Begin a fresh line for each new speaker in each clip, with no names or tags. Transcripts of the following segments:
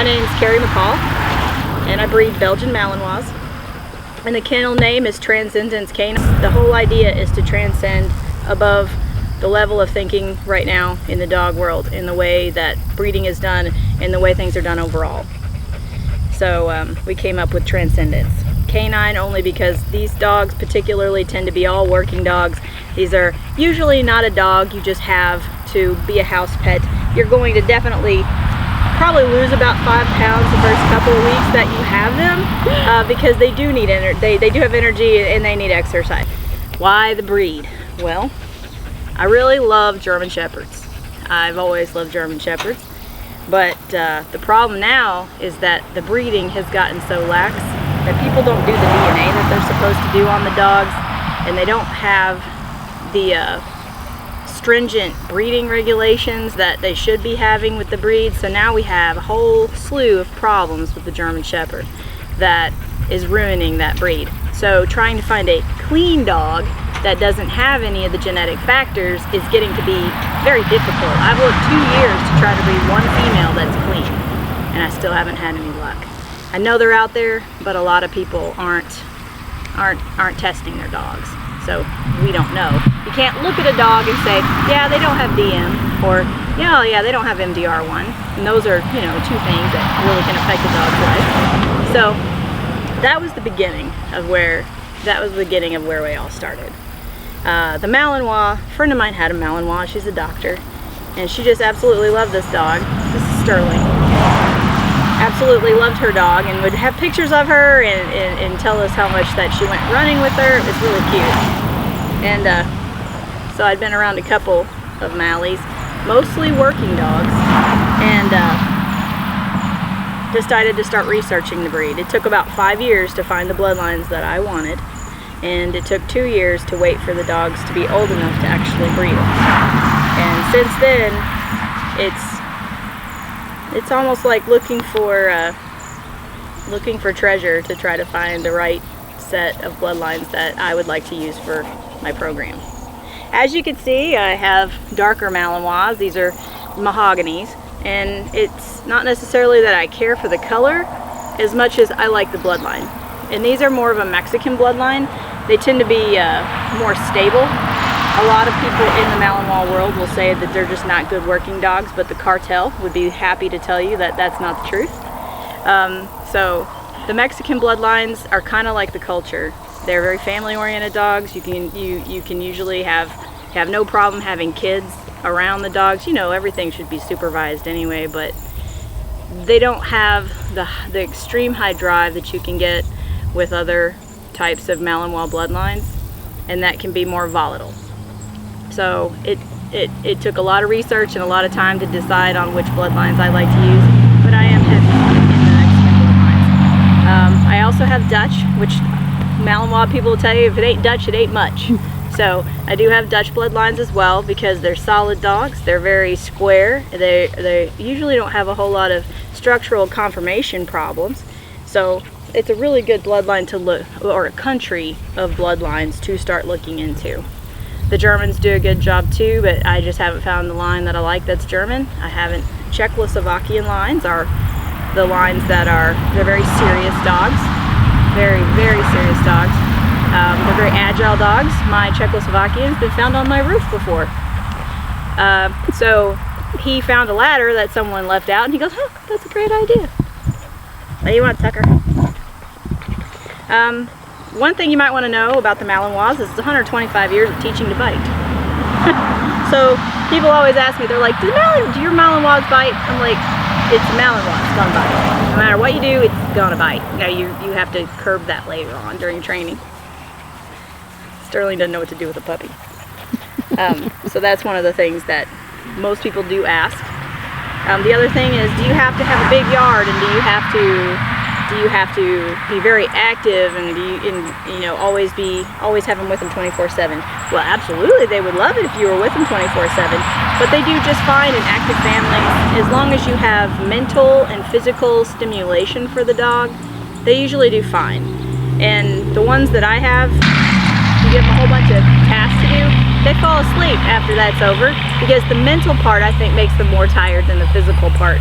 My name's Carrie McCall, and I breed Belgian Malinois. And the kennel name is Transcendence Canine. The whole idea is to transcend above the level of thinking right now in the dog world, in the way that breeding is done, and the way things are done overall. So we came up with Transcendence Canine only because these dogs particularly tend to be all working dogs. These are usually not a dog you just have to be a house pet. You're going to definitely probably lose about 5 pounds the first couple of weeks that you have them because they do need they do have energy and they need exercise. Why the breed? Well, I really love German Shepherds. I've always loved German Shepherds, but the problem now is that the breeding has gotten so lax that people don't do the DNA that they're supposed to do on the dogs, and they don't have the stringent breeding regulations that they should be having with the breed. So now we have a whole slew of problems with the German Shepherd that is ruining that breed. So trying to find a clean dog that doesn't have any of the genetic factors is getting to be very difficult. I've worked 2 years to try to breed one female that's clean, and I still haven't had any luck. I know they're out there, but a lot of people aren't testing their dogs, so we don't know. You can't look at a dog and say, yeah, they don't have DM, or yeah, they don't have MDR1, and those are, you know, two things that really can affect a dog's life. So that was the beginning of where we all started. The Malinois, a friend of mine had a Malinois. She's a doctor, and she just absolutely loved this dog. This is Sterling. Absolutely loved her dog and would have pictures of her and tell us how much that she went running with her. It was really cute. And so I'd been around a couple of Mallies, mostly working dogs, and decided to start researching the breed. It took about 5 years to find the bloodlines that I wanted, and it took 2 years to wait for the dogs to be old enough to actually breed them. And since then, it's almost like looking for treasure to try to find the right set of bloodlines that I would like to use for my program. As you can see, I have darker Malinois. These are mahoganies, and it's not necessarily that I care for the color as much as I like the bloodline. And these are more of a Mexican bloodline. They tend to be more stable. A lot of people in the Malinois world will say that they're just not good working dogs, but the cartel would be happy to tell you that that's not the truth. So the Mexican bloodlines are kind of like the culture. They're very family-oriented dogs. You can usually have no problem having kids around the dogs. You know, everything should be supervised anyway, but they don't have the extreme high drive that you can get with other types of Malinois bloodlines, and that can be more volatile. So it took a lot of research and a lot of time to decide on which bloodlines I like to use, but I am heavy in the Mexican bloodlines. I also have Dutch, which Malinois people will tell you, if it ain't Dutch, it ain't much. So I do have Dutch bloodlines as well because they're solid dogs. They're very square. They usually don't have a whole lot of structural conformation problems. So it's a really good bloodline to look, or a country of bloodlines to start looking into. The Germans do a good job too, but I just haven't found the line that I like that's German. I haven't. Czechoslovakian lines are the lines that they're very serious dogs. Very, very serious dogs. They're very agile dogs. My Czechoslovakian's been found on my roof before. So he found a ladder that someone left out, and he goes, "Oh, that's a great idea. What do you want, Tucker?" One thing you might want to know about the Malinois is it's 125 years of teaching to bite. So people always ask me, they're like, do your Malinois bite? I'm like, it's a Malinois, it's gonna bite. No matter what you do, it's gonna bite. Now you have to curb that later on during training. Sterling doesn't know what to do with a puppy. So that's one of the things that most people do ask. The other thing is, do you have to have a big yard, and do you have to be very active, and always have them with them 24/7? Well, absolutely, they would love it if you were with them 24/7, but they do just fine in active families. As long as you have mental and physical stimulation for the dog, they usually do fine. And the ones that I have, you give them a whole bunch of tasks to do, they fall asleep after that's over, because the mental part, I think, makes them more tired than the physical part.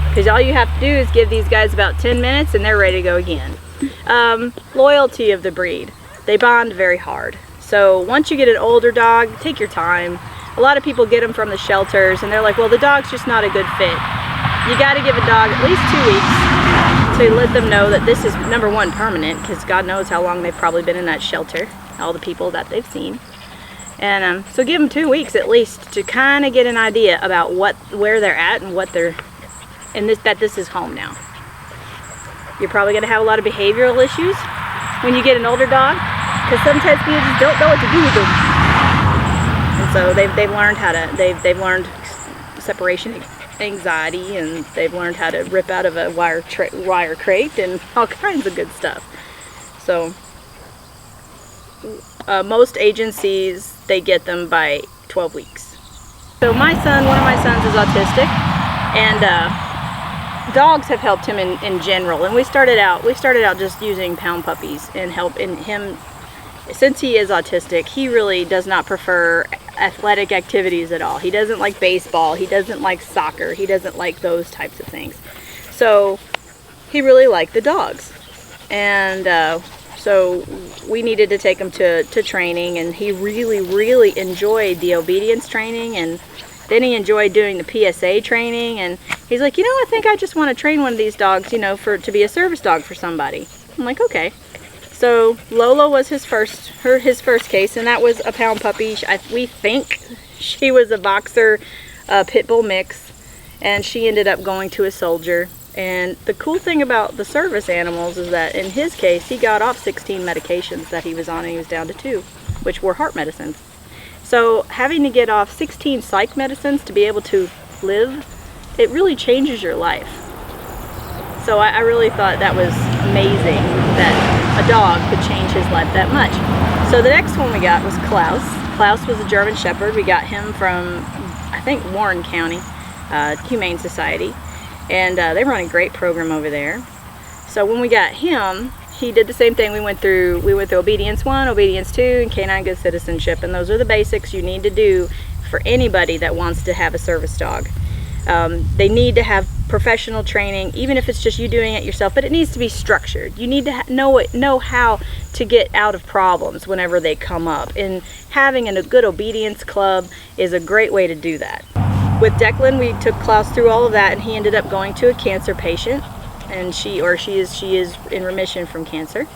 because all you have to do is give these guys about 10 minutes and they're ready to go again. Loyalty of the breed. They bond very hard. So once you get an older dog, take your time. A lot of people get them from the shelters and they're like, well, the dog's just not a good fit. You got to give a dog at least 2 weeks to let them know that this is, number one, permanent, because God knows how long they've probably been in that shelter, all the people that they've seen. And so give them 2 weeks at least to kind of get an idea about where they're at and what they're, and that this is home now. You're probably going to have a lot of behavioral issues when you get an older dog, because sometimes people just don't know what to do with them. And so they've learned how to, they've learned separation anxiety, and they've learned how to rip out of a wire crate and all kinds of good stuff. So most agencies, they get them by 12 weeks. So one of my sons is autistic, and dogs have helped him in general. And we started out just using pound puppies and helping him. Since he is autistic, he really does not prefer athletic activities at all. He doesn't like baseball, he doesn't like soccer, he doesn't like those types of things. So he really liked the dogs. And so we needed to take him to training, and he really enjoyed the obedience training, and then he enjoyed doing the PSA training, and he's like, you know, I think I just want to train one of these dogs, you know, to be a service dog for somebody. I'm like, okay. So Lola was his first case, and that was a pound puppy. We think she was a boxer pit bull mix, and she ended up going to a soldier. And the cool thing about the service animals is that in his case, he got off 16 medications that he was on, and he was down to 2, which were heart medicines. So having to get off 16 psych medicines to be able to live, it really changes your life. So I really thought that was amazing that a dog could change his life that much. So the next one we got was Klaus. Klaus was a German Shepherd. We got him from, I think, Warren County Humane Society. And they run a great program over there. So when we got him, he did the same thing. We went through Obedience 1, Obedience 2, and Canine Good Citizenship. And those are the basics you need to do for anybody that wants to have a service dog. They need to have professional training, even if it's just you doing it yourself, but it needs to be structured. You need to know how to get out of problems whenever they come up. And having a good obedience club is a great way to do that. With Declan, we took Klaus through all of that, and he ended up going to a cancer patient, and she is in remission from cancer.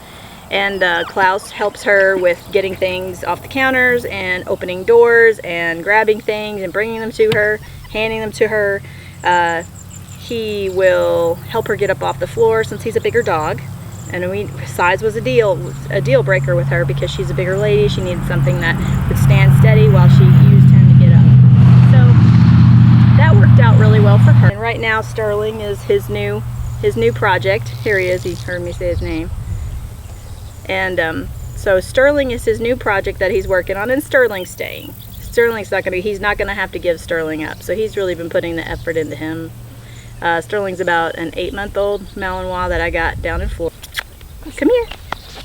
And Klaus helps her with getting things off the counters and opening doors and grabbing things and bringing them to her, handing them to her. He will help her get up off the floor since he's a bigger dog. And size was a deal breaker with her, because she's a bigger lady. She needed something that would stand steady while she used him to get up. So that worked out really well for her. And right now Sterling is his new project. Here he is. He heard me say his name. And so Sterling is his new project that he's working on, and Sterling's staying. He's not gonna have to give Sterling up. So he's really been putting the effort into him. Sterling's about an 8-month-old Malinois that I got down in Florida. Come here,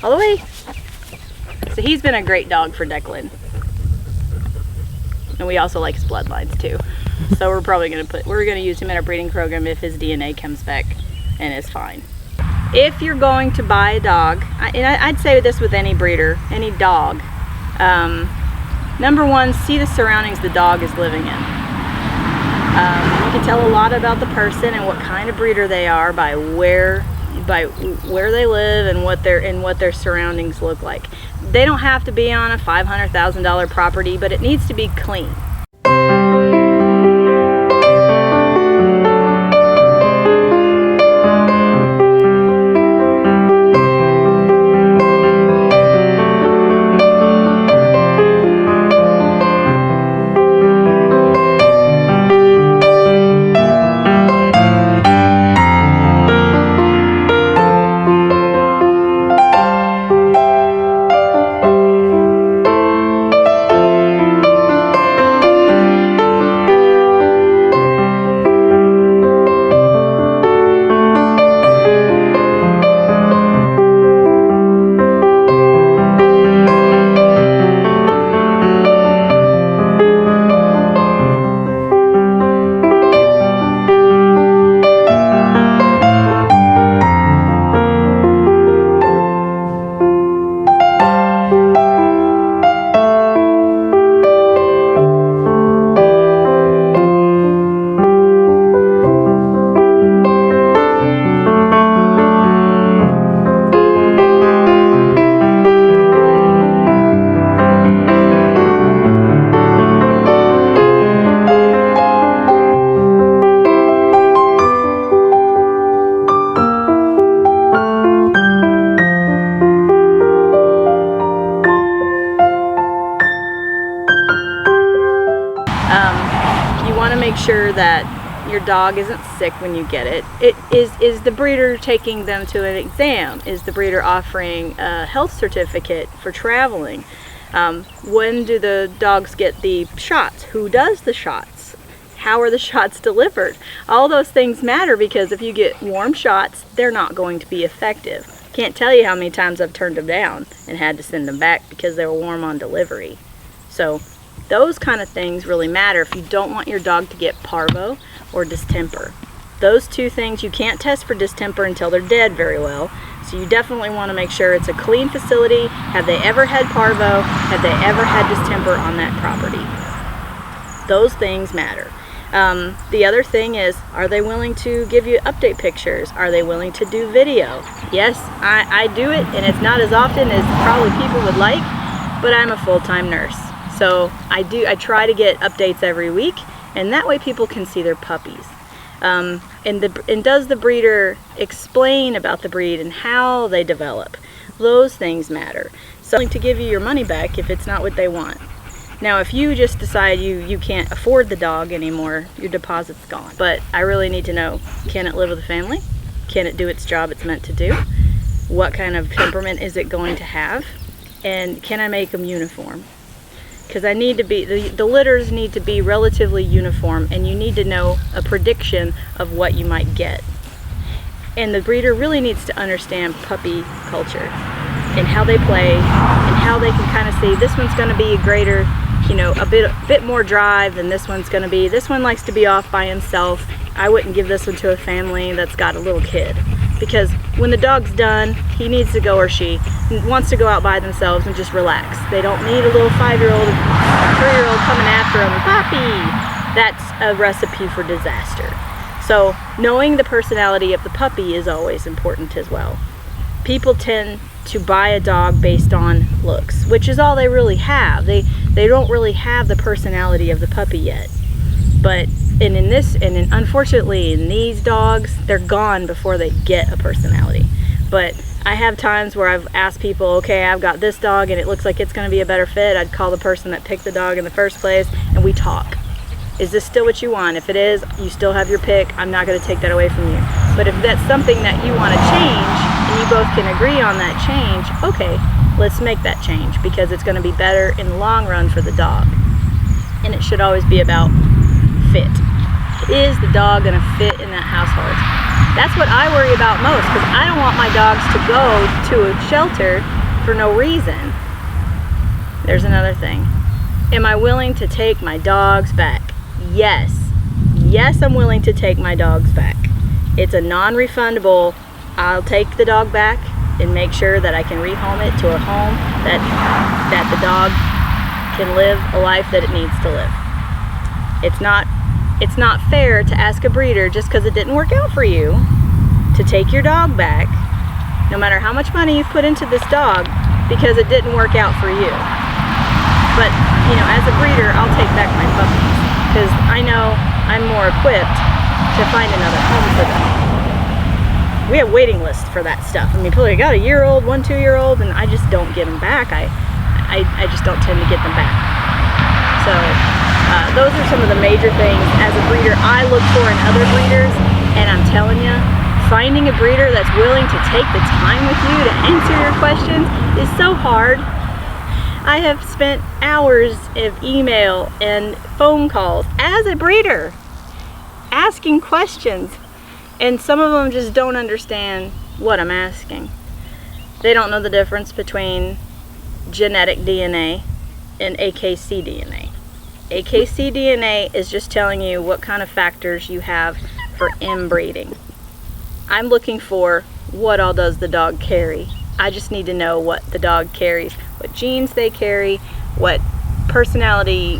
all the way. So he's been a great dog for Declan. And we also like his bloodlines too. So we're probably gonna use him in our breeding program if his DNA comes back and is fine. If you're going to buy a dog, and I'd say this with any breeder, any dog, number one, see the surroundings the dog is living in. You can tell a lot about the person and what kind of breeder they are by where they live and what their surroundings look like. They don't have to be on a $500,000 property, but it needs to be clean. sure that your dog isn't sick when you get it. Is the breeder taking them to an exam? Is the breeder offering a health certificate for traveling? When do the dogs get the shots? Who does the shots? How are the shots delivered? All those things matter, because if you get warm shots, they're not going to be effective. Can't tell you how many times I've turned them down and had to send them back because they were warm on delivery. So those kind of things really matter if you don't want your dog to get parvo or distemper. Those two things, you can't test for distemper until they're dead very well. So you definitely want to make sure it's a clean facility. Have they ever had parvo? Have they ever had distemper on that property? Those things matter. The other thing is, are they willing to give you update pictures? Are they willing to do video? Yes, I do it, and it's not as often as probably people would like, but I'm a full-time nurse. So I try to get updates every week, and that way people can see their puppies. And does the breeder explain about the breed and how they develop? Those things matter. So to give you your money back if it's not what they want. Now, if you just decide you can't afford the dog anymore, your deposit's gone. But I really need to know, can it live with the family? Can it do its job it's meant to do? What kind of temperament is it going to have? And can I make them uniform? Because I need to be, the litters need to be relatively uniform, and you need to know a prediction of what you might get. And the breeder really needs to understand puppy culture and how they play and how they can kind of see this one's going to be a greater, you know, a bit more drive than this one's going to be. This one likes to be off by himself. I wouldn't give this one to a family that's got a little kid, because when the dog's done, he needs to go, or she wants to go out by themselves and just relax. They don't need a little 5-year-old, 3-year-old coming after them. Puppy! That's a recipe for disaster. So knowing the personality of the puppy is always important as well. People tend to buy a dog based on looks, which is all they really have. They don't really have the personality of the puppy yet. But unfortunately in these dogs, they're gone before they get a personality. But I have times where I've asked people, okay, I've got this dog and it looks like it's going to be a better fit. I'd call the person that picked the dog in the first place and we talk. Is this still what you want? If it is, you still have your pick. I'm not going to take that away from you. But if that's something that you want to change and you both can agree on that change, okay, let's make that change, because it's going to be better in the long run for the dog. And it should always be about fit. Is the dog going to fit in that household? That's what I worry about most, because I don't want my dogs to go to a shelter for no reason. There's another thing. Am I willing to take my dogs back? Yes. Yes, I'm willing to take my dogs back. It's a non-refundable. I'll take the dog back and make sure that I can rehome it to a home that the dog can live a life that it needs to live. It's not fair to ask a breeder, just because it didn't work out for you, to take your dog back, no matter how much money you've put into this dog, because it didn't work out for you. But, you know, as a breeder, I'll take back my puppies, because I know I'm more equipped to find another home for them. We have waiting lists for that stuff. I mean, people, I got a year-old, 1 2-year-old, and I just don't get them back. I just don't tend to get them back. So those are some of the major things as a breeder I look for in other breeders, and I'm telling you, finding a breeder that's willing to take the time with you to answer your questions is so hard. I have spent hours of email and phone calls as a breeder asking questions, and some of them just don't understand what I'm asking. They don't know the difference between genetic DNA and AKC DNA. AKC DNA is just telling you what kind of factors you have for inbreeding. I'm looking for what all does the dog carry. I just need to know what the dog carries, what genes they carry, what personality,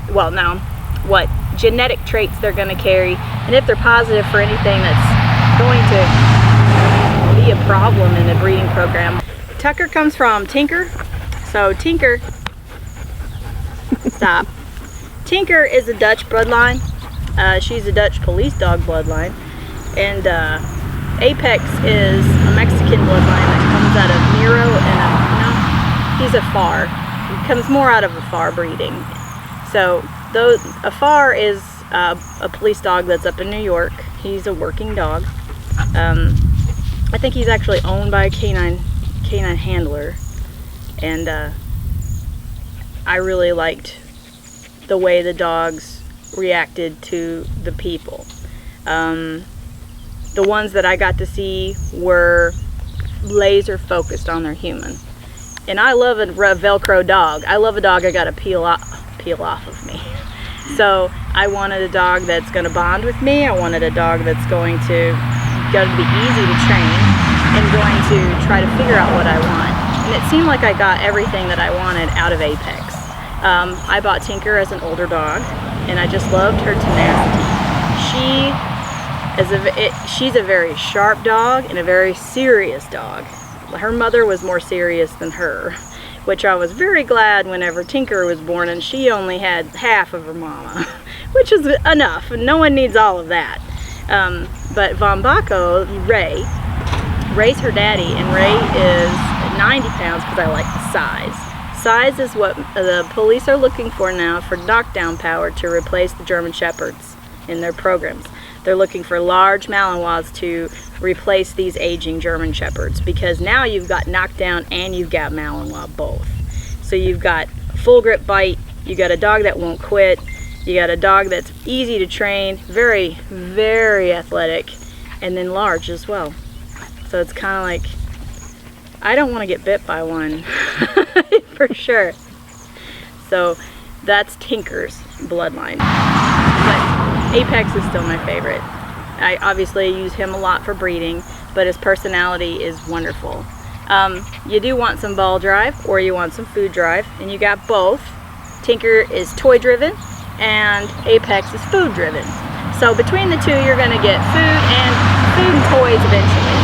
what genetic traits they're going to carry, and if they're positive for anything that's going to be a problem in the breeding program. Tucker comes from Tinker. So Tinker, stop. Tinker is a Dutch bloodline. She's a Dutch police dog bloodline. And Apex is a Mexican bloodline that comes out of Nero, and he's a Far. He comes more out of a Far breeding. So a Far is a police dog that's up in New York. He's a working dog. I think he's actually owned by a canine handler, and I really liked the way the dogs reacted to the people. The ones that I got to see were laser focused on their human. And I love a Velcro dog. I love a dog I gotta peel off of me. So I wanted a dog that's gonna bond with me. I wanted a dog that's going to be easy to train and going to try to figure out what I want. And it seemed like I got everything that I wanted out of Apex. I bought Tinker as an older dog, and I just loved her tenacity. She's a very sharp dog and a very serious dog. Her mother was more serious than her, which I was very glad whenever Tinker was born and she only had half of her mama, which is enough. No one needs all of that. But Von Baco, Ray's her daddy, and Ray is 90 pounds because I like the size. Size is what the police are looking for now for knockdown power to replace the German Shepherds in their programs. They're looking for large Malinois to replace these aging German Shepherds, because now you've got knockdown and you've got Malinois both. So you've got full grip bite, you got a dog that won't quit, you got a dog that's easy to train, very, very athletic, and then large as well. So it's kind of like, I don't want to get bit by one, for sure. So that's Tinker's bloodline. But Apex is still my favorite. I obviously use him a lot for breeding, but his personality is wonderful. You do want some ball drive or you want some food drive, and you got both. Tinker is toy driven and Apex is food driven. So between the two, you're going to get food and toys eventually,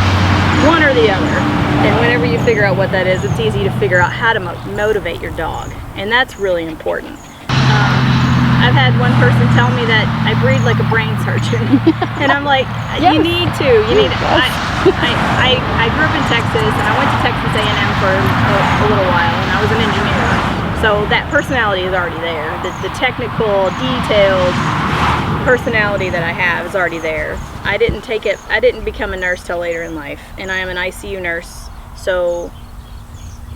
one or the other. And whenever you figure out what that is, it's easy to figure out how to motivate your dog, and that's really important. I've had one person tell me that I breed like a brain surgeon, and I'm like, yes. You need to. I grew up in Texas, and I went to Texas A&M for a little while, and I was an engineer. So that personality is already there. The technical, detailed personality that I have is already there. I didn't become a nurse till later in life, and I am an ICU nurse. So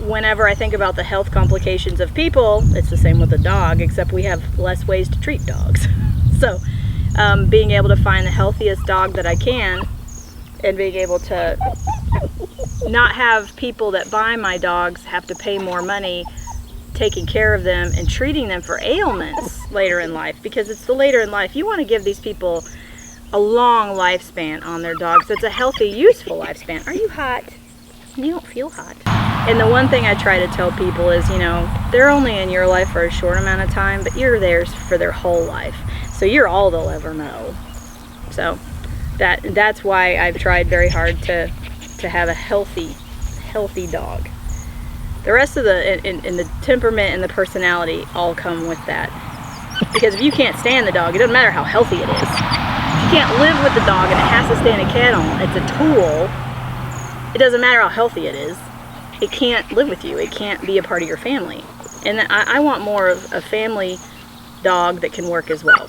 whenever I think about the health complications of people, it's the same with the dog, except we have less ways to treat dogs. So being able to find the healthiest dog that I can, and being able to not have people that buy my dogs have to pay more money taking care of them and treating them for ailments later in life, because it's the later in life. You want to give these people a long lifespan on their dogs. It's a healthy, useful lifespan. Are you hot? You don't feel hot. And the one thing I try to tell people is, they're only in your life for a short amount of time, but you're theirs for their whole life. So you're all they'll ever know. So that's why I've tried very hard to have a healthy dog. The rest of the temperament and the personality all come with that. Because if you can't stand the dog, it doesn't matter how healthy it is. If you can't live with the dog and it has to stay in a kennel, it's a tool. It doesn't matter how healthy it is. It can't live with you. It can't be a part of your family. And I want more of a family dog that can work as well.